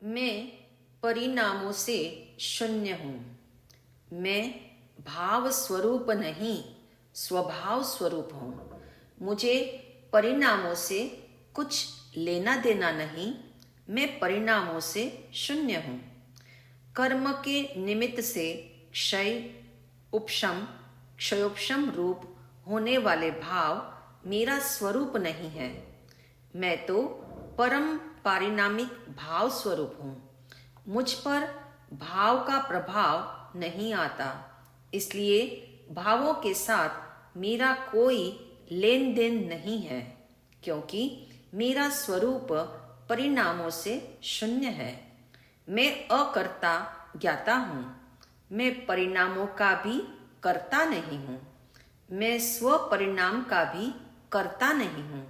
मैं परिणामों से शून्य हूँ। मैं भाव स्वरूप नहीं, स्वभाव स्वरूप हूँ। मुझे परिणामों से कुछ लेना देना नहीं। मैं परिणामों से शून्य हूँ। कर्म के निमित्त से क्षय, उपशम, क्षयोपशम रूप होने वाले भाव मेरा स्वरूप नहीं है। मैं तो परम पारिणामिक भाव स्वरूप हूँ। मुझ पर भाव का प्रभाव नहीं आता, इसलिए भावों के साथ मेरा कोई लेन देन नहीं है, क्योंकि मेरा स्वरूप परिणामों से शून्य है। मैं अकर्ता ज्ञाता हूँ। मैं परिणामों का भी कर्ता नहीं हूँ। मैं स्व परिणाम का भी कर्ता नहीं हूँ।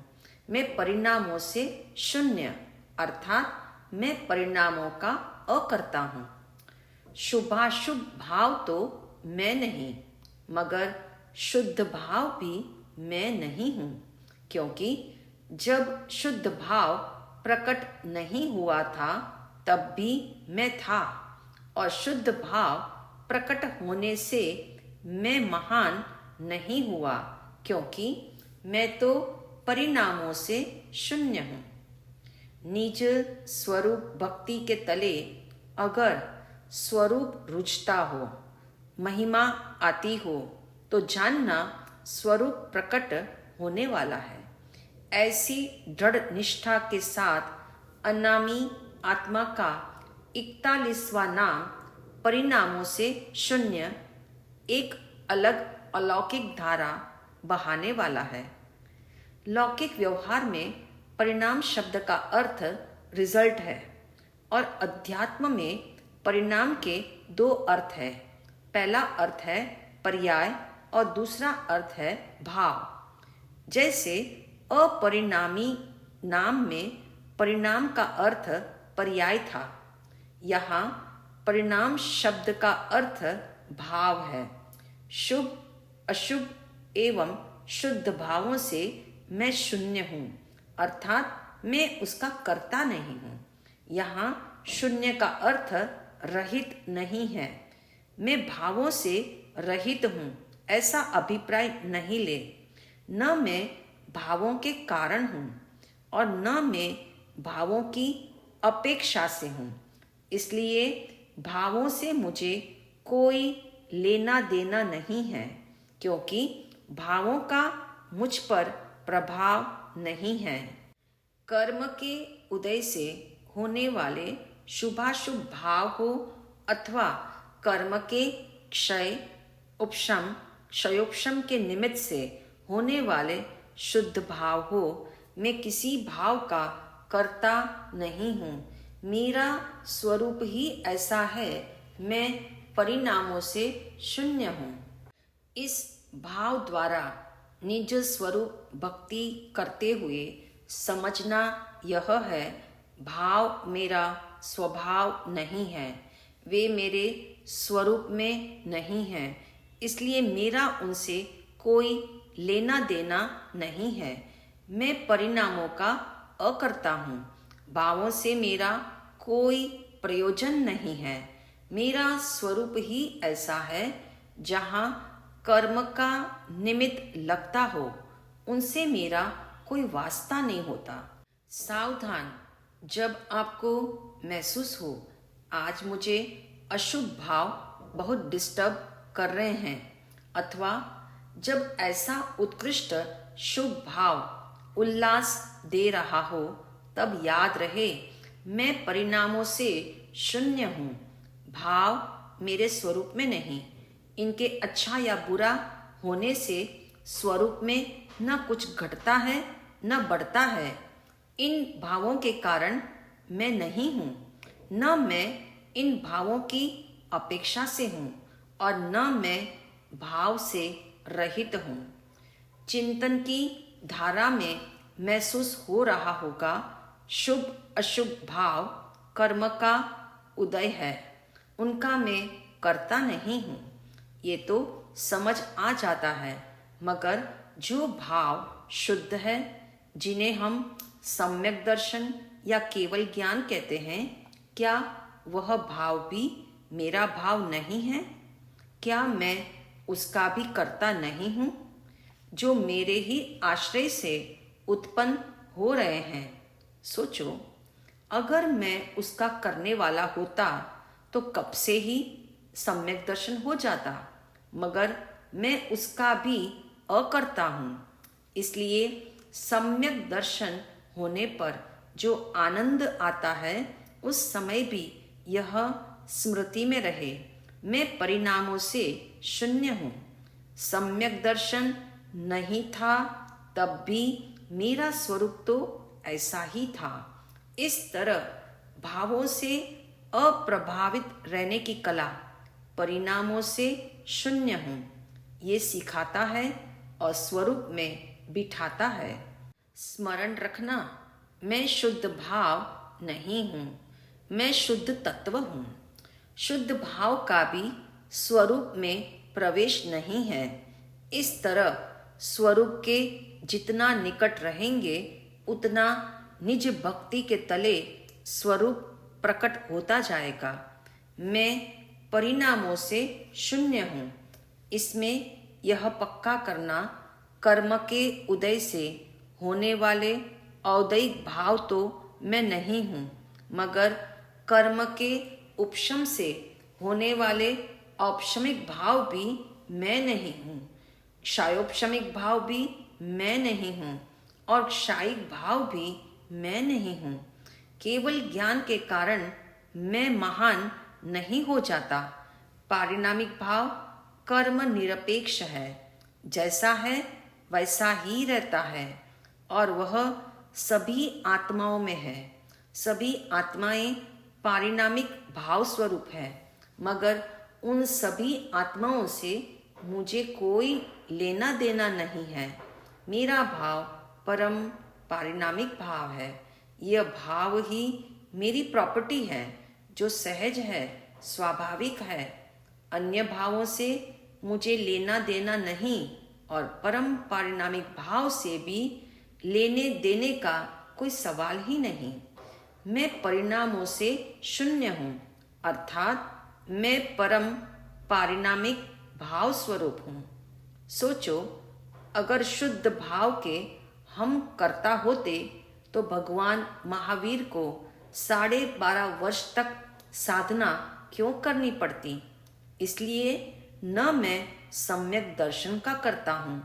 मैं परिणामों से शून्य अर्थात मैं परिणामों का अकर्ता हूँ। शुभाशुभ भाव तो मैं नहीं, मगर शुद्ध भाव भी मैं नहीं हूँ, क्योंकि जब शुद्ध भाव प्रकट नहीं हुआ था तब भी मैं था, और शुद्ध भाव प्रकट होने से मैं महान नहीं हुआ, क्योंकि मैं तो परिणामों से शून्य हूँ। निज स्वरूप भक्ति के तले अगर स्वरूप रुचता हो, महिमा आती हो, तो जानना स्वरूप प्रकट होने वाला है। ऐसी दृढ़ निष्ठा के साथ अनामी आत्मा का 41वां नाम परिणामों से शून्य एक अलग अलौकिक धारा बहाने वाला है। लौकिक व्यवहार में परिणाम शब्द का अर्थ रिजल्ट है, और अध्यात्म में परिणाम के दो अर्थ है। पहला अर्थ है पर्याय और दूसरा अर्थ है भाव। जैसे अपरिणामी नाम में परिणाम का अर्थ पर्याय था, यहाँ परिणाम शब्द का अर्थ भाव है। शुभ, अशुभ एवं शुद्ध भावों से मैं शून्य हूँ, अर्थात मैं उसका कर्ता नहीं हूँ। यहाँ शून्य का अर्थ रहित नहीं है। मैं भावों से रहित हूँ ऐसा अभिप्राय नहीं ले। न मैं भावों के कारण हूँ और न मैं भावों की अपेक्षा से हूँ, इसलिए भावों से मुझे कोई लेना देना नहीं है, क्योंकि भावों का मुझ पर प्रभाव नहीं है। कर्म के उदय से होने वाले शुभाशुभ भाव हो अथवा कर्म के क्षय, उपशम, क्षयोपशम के निमित्त से होने वाले शुद्ध भाव हो, मैं किसी भाव का कर्ता नहीं हूँ। मेरा स्वरूप ही ऐसा है। मैं परिणामों से शून्य हूँ। इस भाव द्वारा निज स्वरूप भक्ति करते हुए समझना यह है, भाव मेरा स्वभाव नहीं है, वे मेरे स्वरूप में नहीं हैं, इसलिए मेरा उनसे कोई लेना देना नहीं है। मैं परिणामों का अकर्ता हूँ। भावों से मेरा कोई प्रयोजन नहीं है। मेरा स्वरूप ही ऐसा है, जहाँ कर्म का निमित्त लगता हो, उनसे मेरा कोई वास्ता नहीं होता। सावधान, जब आपको महसूस हो आज मुझे अशुभ भाव बहुत डिस्टर्ब कर रहे हैं, अथवा जब ऐसा उत्कृष्ट शुभ भाव उल्लास दे रहा हो, तब याद रहे मैं परिणामों से शून्य हूँ। भाव मेरे स्वरूप में नहीं। इनके अच्छा या बुरा होने से स्वरूप में न कुछ घटता है न बढ़ता है। इन भावों के कारण मैं नहीं हूँ, न मैं इन भावों की अपेक्षा से हूँ और न मैं भाव से रहित हूँ। चिंतन की धारा में महसूस हो रहा होगा, शुभ अशुभ भाव कर्म का उदय है, उनका मैं करता नहीं हूँ। ये तो समझ आ जाता है, मगर जो भाव शुद्ध है, जिन्हें हम सम्यक दर्शन या केवल ज्ञान कहते हैं, क्या वह भाव भी मेरा भाव नहीं है? क्या मैं उसका भी कर्ता नहीं हूँ, जो मेरे ही आश्रय से उत्पन्न हो रहे हैं? सोचो, अगर मैं उसका करने वाला होता तो कब से ही सम्यक दर्शन हो जाता, मगर मैं उसका भी अकर्ता हूँ। इसलिए सम्यक दर्शन होने पर जो आनंद आता है, उस समय भी यह स्मृति में रहे, मैं परिणामों से शून्य हूँ। सम्यक दर्शन नहीं था तब भी मेरा स्वरूप तो ऐसा ही था। इस तरह भावों से अप्रभावित रहने की कला, परिणामों से शून्य हूँ, ये सिखाता है और स्वरूप में बिठाता है। स्मरण रखना, मैं शुद्ध भाव नहीं हूँ, मैं शुद्ध तत्व हूँ। शुद्ध भाव का भी स्वरूप में प्रवेश नहीं है। इस तरह स्वरूप के जितना निकट रहेंगे, उतना निज भक्ति के तले स्वरूप प्रकट होता जाएगा। मैं परिणामों से शून्य हूँ, इसमें यह पक्का करना कर्म के उदय से होने वाले औदैहिक भाव तो मैं नहीं हूँ, मगर कर्म के उपशम से होने वाले औपशमिक भाव भी मैं नहीं हूँ, क्षयोपशमिक भाव भी मैं नहीं हूँ और क्षयिक भाव भी मैं नहीं हूँ। केवल ज्ञान के कारण मैं महान नहीं हो जाता। पारिणामिक भाव कर्म निरपेक्ष है, जैसा है वैसा ही रहता है और वह सभी आत्माओं में है। सभी आत्माएं पारिणामिक भाव स्वरूप है, मगर उन सभी आत्माओं से मुझे कोई लेना देना नहीं है। मेरा भाव परम पारिणामिक भाव है। यह भाव ही मेरी प्रॉपर्टी है, जो सहज है, स्वाभाविक है। अन्य भावों से मुझे लेना देना नहीं और परम पारिणामिक भाव से भी लेने देने का कोई सवाल ही नहीं। मैं परिणामों से शून्य हूँ, अर्थात मैं परम पारिणामिक भाव स्वरूप हूँ। सोचो, अगर शुद्ध भाव के हम कर्ता होते तो भगवान महावीर को 12.5 वर्ष तक साधना क्यों करनी पड़ती? इसलिए न मैं सम्यक दर्शन का करता हूँ,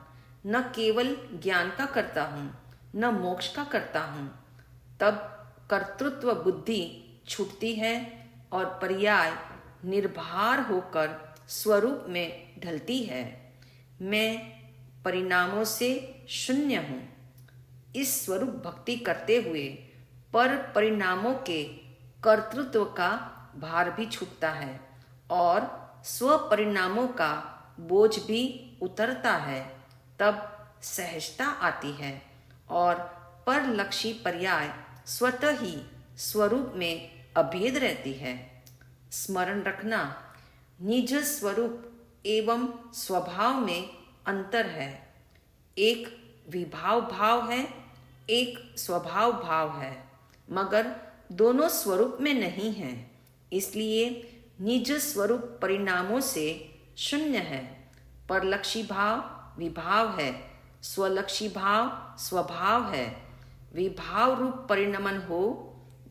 न केवल ज्ञान का करता हूँ, न मोक्ष का करता हूँ। तब कर्तृत्व बुद्धि छूटती है और पर्याय निर्भर होकर स्वरूप में ढलती है। मैं परिणामों से शून्य हूँ। इस स्वरूप भक्ति करते हुए पर परिणामों के कर्तृत्व का भार भी छूटता है और स्व परिणामों का बोझ भी उतरता है। तब सहजता आती है और परलक्षी पर्याय स्वतः ही स्वरूप में अभेद रहती है। स्मरण रखना, निज स्वरूप एवं स्वभाव में अंतर है। एक विभाव भाव है, एक स्वभाव भाव है, मगर दोनों स्वरूप में नहीं है। इसलिए निज स्वरूप परिणामों से शून्य है। परलक्षी भाव विभाव है, स्वलक्षी भाव स्वभाव है। विभाव रूप परिणमन हो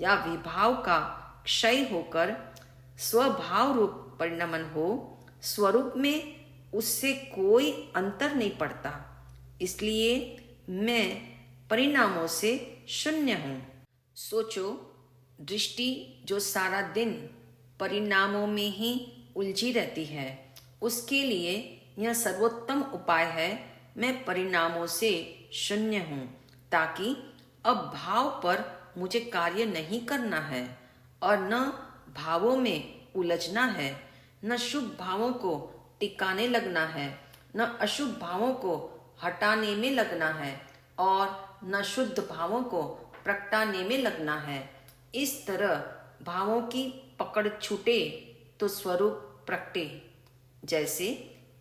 या विभाव का क्षय होकर स्वभाव रूप परिणमन हो, स्वरूप में उससे कोई अंतर नहीं पड़ता। इसलिए मैं परिणामों से शून्य हूँ। सोचो, दृष्टि जो सारा दिन परिणामों में ही उलझी रहती है, उसके लिए यह सर्वोत्तम उपाय है, मैं परिणामों से शून्य हूँ, ताकि अब भाव पर मुझे कार्य नहीं करना है और न भावों में उलझना है, न शुभ भावों को टिकाने लगना है, न अशुभ भावों को हटाने में लगना है और न शुद्ध भावों को प्रगटाने में लगना है। इस तरह भावों की पकड़ छूटे तो स्वरूप प्रगटे। जैसे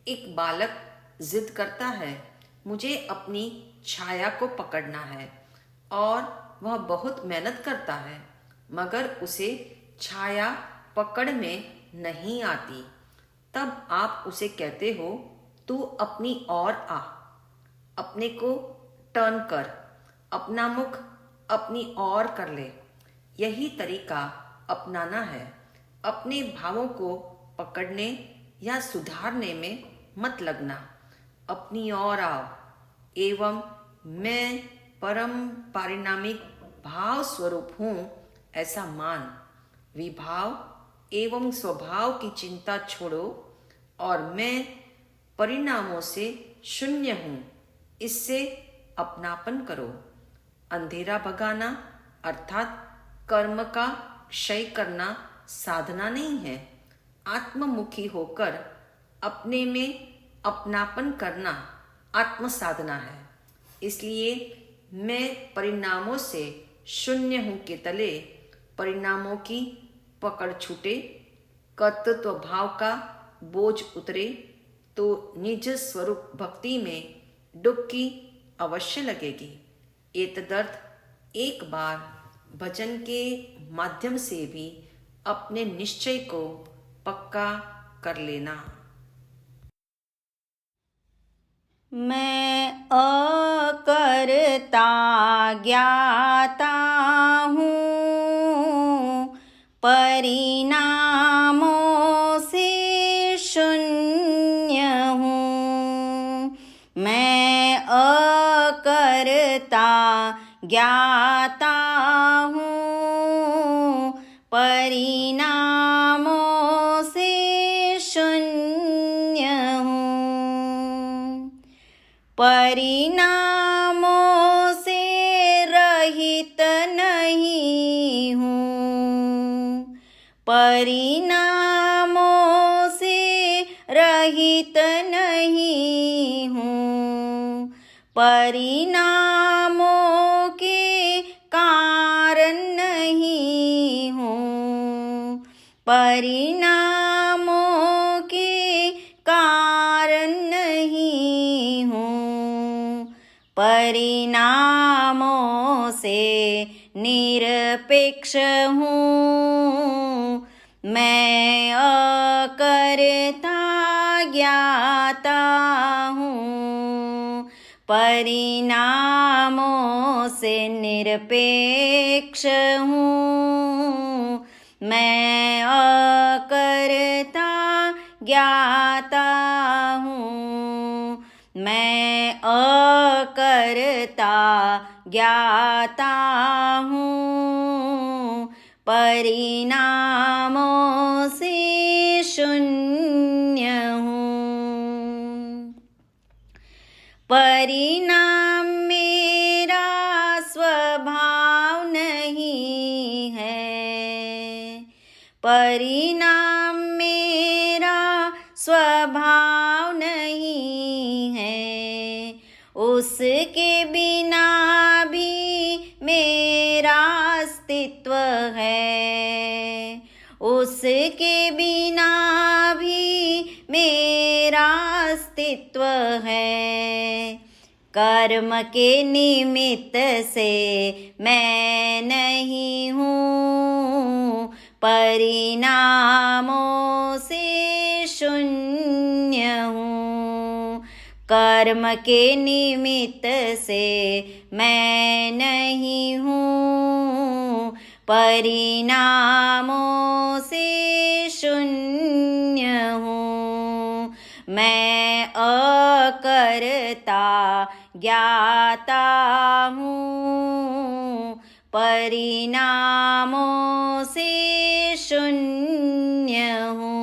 एक बालक जिद करता है, मुझे अपनी छाया को पकड़ना है, और वह बहुत मेहनत करता है, मगर उसे छाया पकड़ में नहीं आती, तब आप उसे कहते हो तू अपनी ओर आ, अपने को टर्न कर, अपना मुख अपनी ओर कर ले। यही तरीका अपनाना है। अपने भावों को पकड़ने या सुधारने में मत लगना। अपनी ओर आओ एवं मैं परम पारिणामिक भाव स्वरूप हूँ ऐसा मान। विभाव एवं स्वभाव की चिंता छोड़ो और मैं परिणामों से शून्य हूँ इससे अपनापन करो। अंधेरा भगाना अर्थात कर्म का क्षय करना साधना नहीं है। आत्ममुखी होकर अपने में अपनापन करना आत्म साधना है। इसलिए मैं परिणामों से शून्य हूँ के तले परिणामों की पकड़ छूटे, कर्तृत्व भाव का बोझ उतरे तो निज स्वरूप भक्ति में डुबकी अवश्य लगेगी। एतदर्थ एक बार भजन के माध्यम से भी अपने निश्चय को पक्का कर लेना। मैं अकर्ता ज्ञाता हूँ, परिणामों से शून्य हूँ। मैं अकर्ता ज्ञाता हूँ, परिणामों से शून्य हूँ। परिणामों से रहित नहीं हूँ, परिणामों से रहित नहीं हूँ। परिणामों के कारण नहीं हूँ, परिणामों के कारण नहीं हूँ। परिणामों से निरपेक्ष हूँ, मैं अकर्ता ज्ञाता हूँ। परिणामों से निरपेक्ष हूँ, मैं अकर्ता ज्ञाता हूँ। मैं अकर्ता ज्ञाता हूँ, परिणामों से शून्य हूँ। परिणाम मेरा स्वभाव नहीं है, परिणाम मेरा स्वभाव नहीं है। उसके बिना भी मेरा अस्तित्व है, उसके बिना भी मेरा अस्तित्व है। कर्म के निमित्त से मैं नहीं हूँ, परिणामों से शून्य हूँ। कर्म के निमित्त से मैं नहीं हूँ, परिणामों से शून्य हूँ। मैं अकर्ता ज्ञाता हूँ, परिणामों से शून्य हूँ।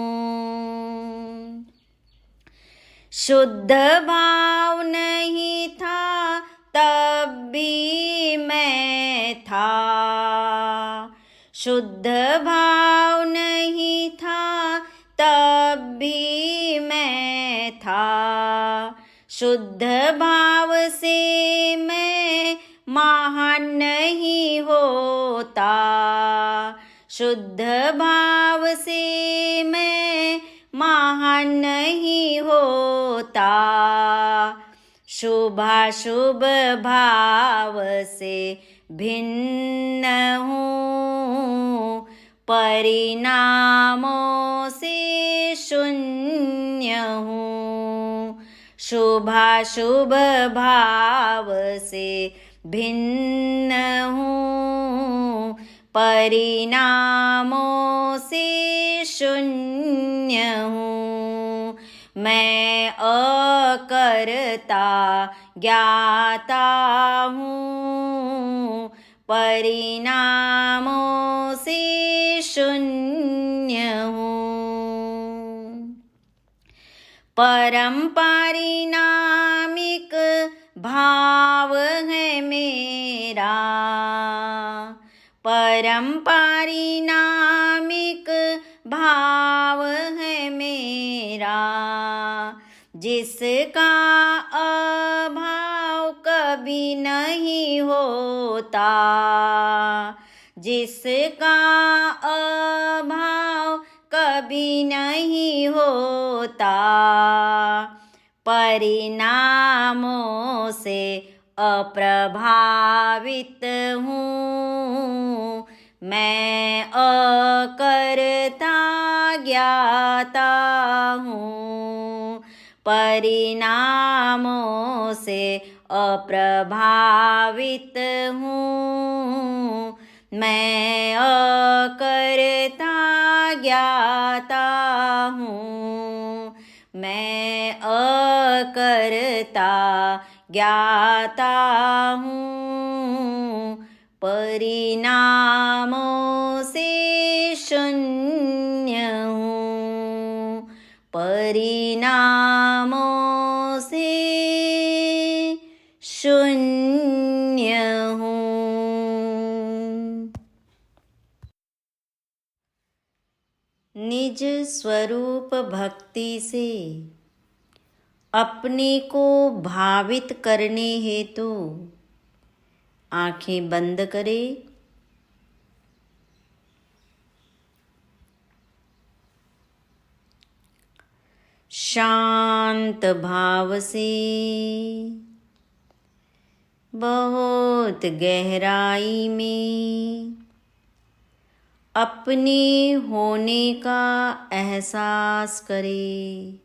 शुद्ध भाव नहीं था तब भी मैं था, शुद्ध भाव नहीं था तब भी मैं था। शुद्ध भाव से मैं महान नहीं होता, शुद्ध भाव से मैं महान नहीं होता। शुभाशुभ भाव से भिन्न हूँ, परिणामों से शून्य हूँ, शुभाशुभ भाव से भिन्न हूँ, परिणामों से शून्य हूँ। मैं अकर्ता ज्ञाता हूँ, परिणामों से शून्य हूँ। परम पारिणामिक भाव है मेरा, परम पारिणामिक भाव है मेरा, जिसका अभाव कभी नहीं होता, जिसका अभाव कभी नहीं होता, परिणामों से अप्रभावित हूँ, मैं अकर्ता ज्ञाता हूँ, परिणामों से अप्रभावित हूँ, मैं अकर्ता ज्ञाता हूँ, मैं अकर्ता ज्ञाता हूँ, परिणामों से शून्य हूँ, परिणामों से शून्य हूँ। निज स्वरूप भक्ति से अपने को भावित करने हेतु आंखें बंद करें। शांत भाव से बहुत गहराई में अपने होने का एहसास करें।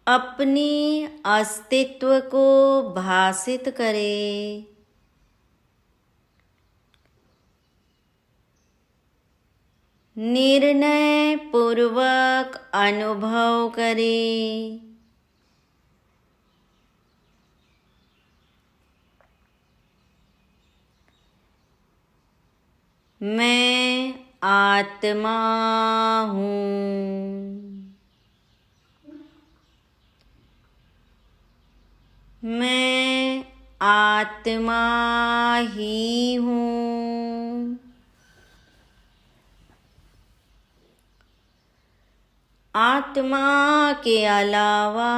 अपने अस्तित्व को भासित करें। निर्णय पूर्वक अनुभव करें। मैं आत्मा हूँ। मैं आत्मा ही हूँ। आत्मा के अलावा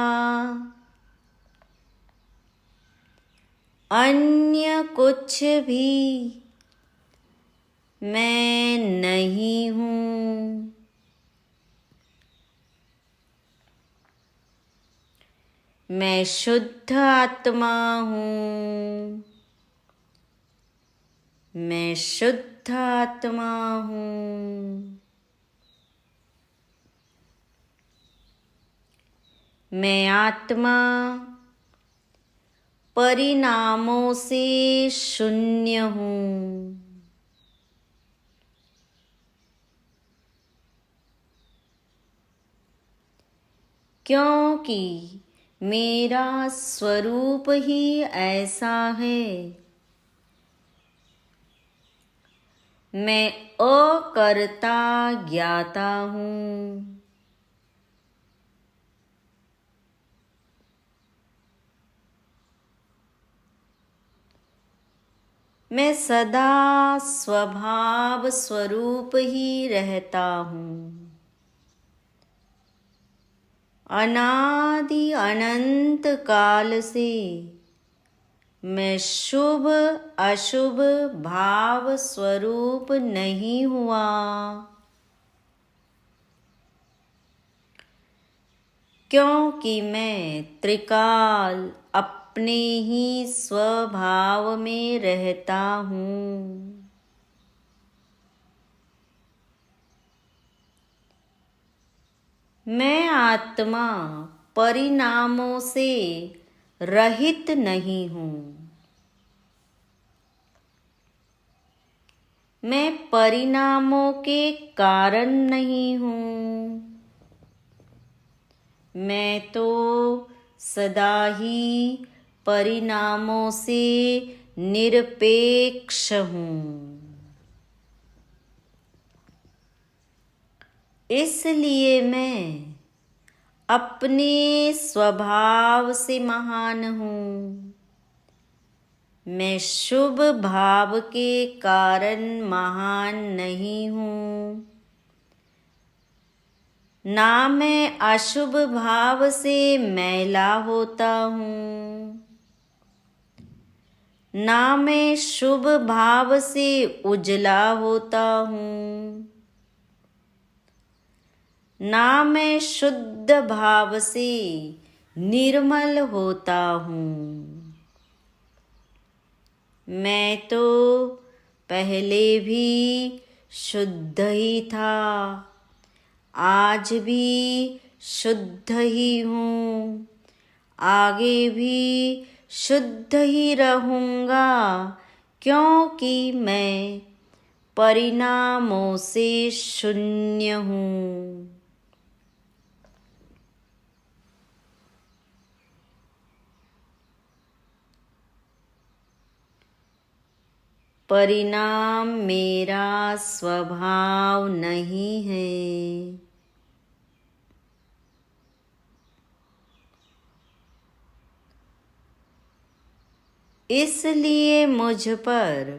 अन्य कुछ भी मैं नहीं हूँ। मैं शुद्ध आत्मा हूँ। मैं शुद्ध आत्मा हूँ। मैं आत्मा परिणामों से शून्य हूँ। क्योंकि मेरा स्वरूप ही ऐसा है। मैं अकर्ता ज्ञाता हूँ। मैं सदा स्वभाव स्वरूप ही रहता हूँ। अनादि अनंत काल से मैं शुभ अशुभ भाव स्वरूप नहीं हुआ। क्योंकि मैं त्रिकाल अपने ही स्वभाव में रहता हूँ। मैं आत्मा परिणामों से रहित नहीं हूँ। मैं परिणामों के कारण नहीं हूँ। मैं तो सदा ही परिणामों से निरपेक्ष हूँ। इसलिए मैं अपने स्वभाव से महान हूँ। मैं शुभ भाव के कारण महान नहीं हूँ, ना मैं अशुभ भाव से मैला होता हूँ, ना मैं शुभ भाव से उजला होता हूँ, ना मैं शुद्ध भाव से निर्मल होता हूँ। मैं तो पहले भी शुद्ध ही था, आज भी शुद्ध ही हूँ, आगे भी शुद्ध ही रहूँगा, क्योंकि मैं परिणामों से शून्य हूँ। परिणाम मेरा स्वभाव नहीं है। इसलिए मुझ पर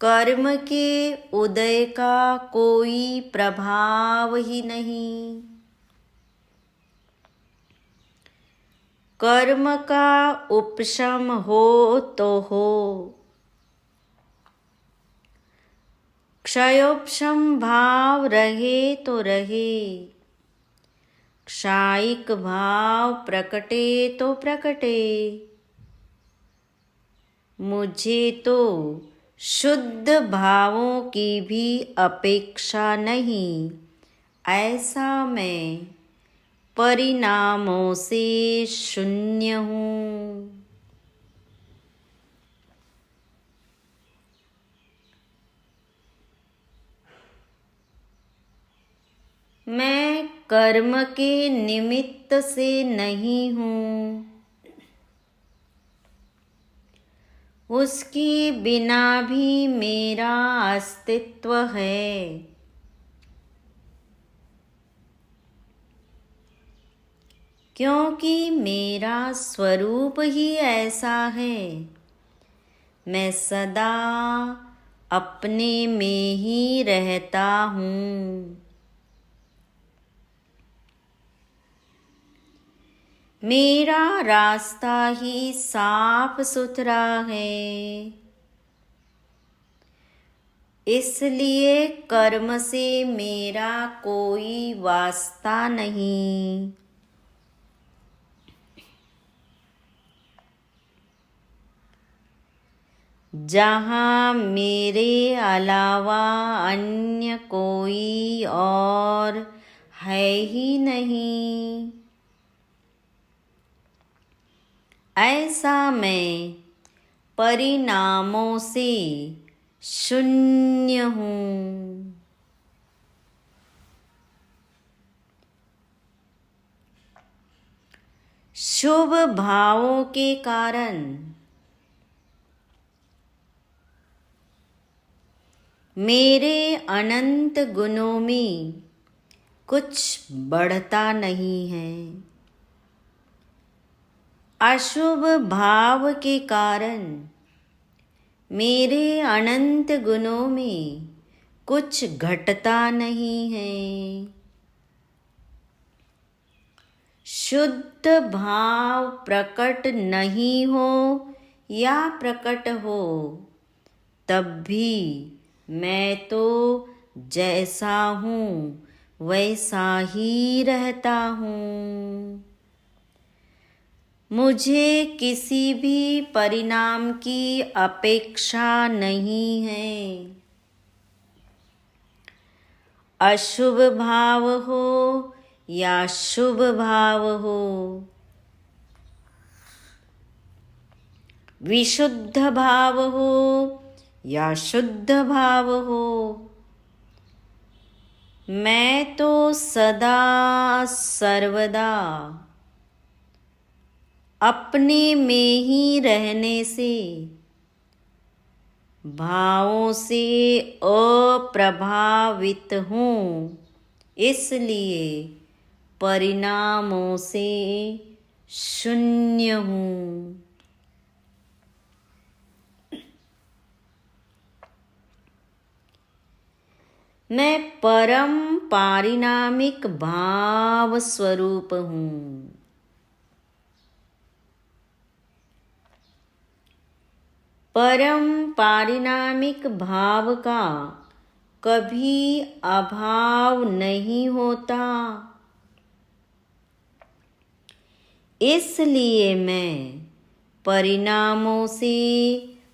कर्म के उदय का कोई प्रभाव ही नहीं। कर्म का उपशम हो तो हो, क्षयोपशम भाव रहे तो रहे, क्षायिक भाव प्रकटे तो प्रकटे। मुझे तो शुद्ध भावों की भी अपेक्षा नहीं, ऐसा मैं परिणामों से शून्य हूँ। मैं कर्म के निमित्त से नहीं हूँ, उसके बिना भी मेरा अस्तित्व है। क्योंकि मेरा स्वरूप ही ऐसा है, मैं सदा अपने में ही रहता हूँ। मेरा रास्ता ही साफ सुथरा है, इसलिए कर्म से मेरा कोई वास्ता नहीं। जहाँ मेरे अलावा अन्य कोई और है ही नहीं, ऐसा मैं परिणामों से शून्य हूँ। शुभ भावों के कारण मेरे अनंत गुणों में कुछ बढ़ता नहीं है। अशुभ भाव के कारण मेरे अनंत गुणों में कुछ घटता नहीं है। शुद्ध भाव प्रकट नहीं हो या प्रकट हो, तब भी मैं तो जैसा हूँ वैसा ही रहता हूँ। मुझे किसी भी परिणाम की अपेक्षा नहीं है। अशुभ भाव हो या शुभ भाव हो, विशुद्ध भाव हो या शुद्ध भाव हो, मैं तो सदा सर्वदा अपने में ही रहने से, भावों से अप्रभावित हूँ, इसलिए परिणामों से शून्य हूँ। मैं परम पारिणामिक भाव स्वरूप हूँ। परम पारिणामिक भाव का कभी अभाव नहीं होता, इसलिए मैं परिणामों से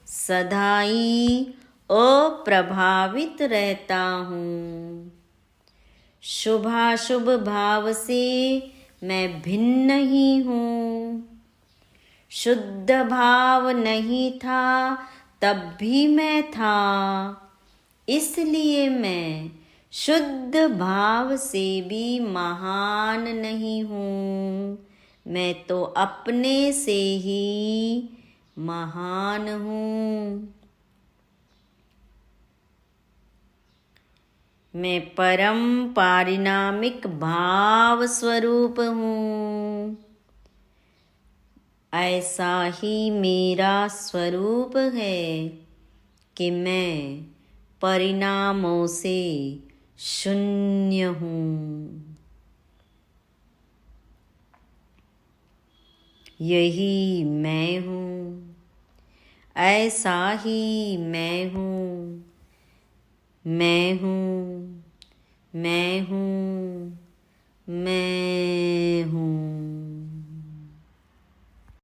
सदाई अप्रभावित रहता हूँ। शुभाशुभ भाव से मैं भिन्न ही हूँ। शुद्ध भाव नहीं था तब भी मैं था, इसलिए मैं शुद्ध भाव से भी महान नहीं हूँ। मैं तो अपने से ही महान हूँ। मैं परम पारिणामिक भाव स्वरूप हूँ। ऐसा ही मेरा स्वरूप है कि मैं परिणामों से शून्य हूँ। यही मैं हूँ, ऐसा ही मैं हूँ। मैं हूँ, मैं हूँ, मैं हूँ।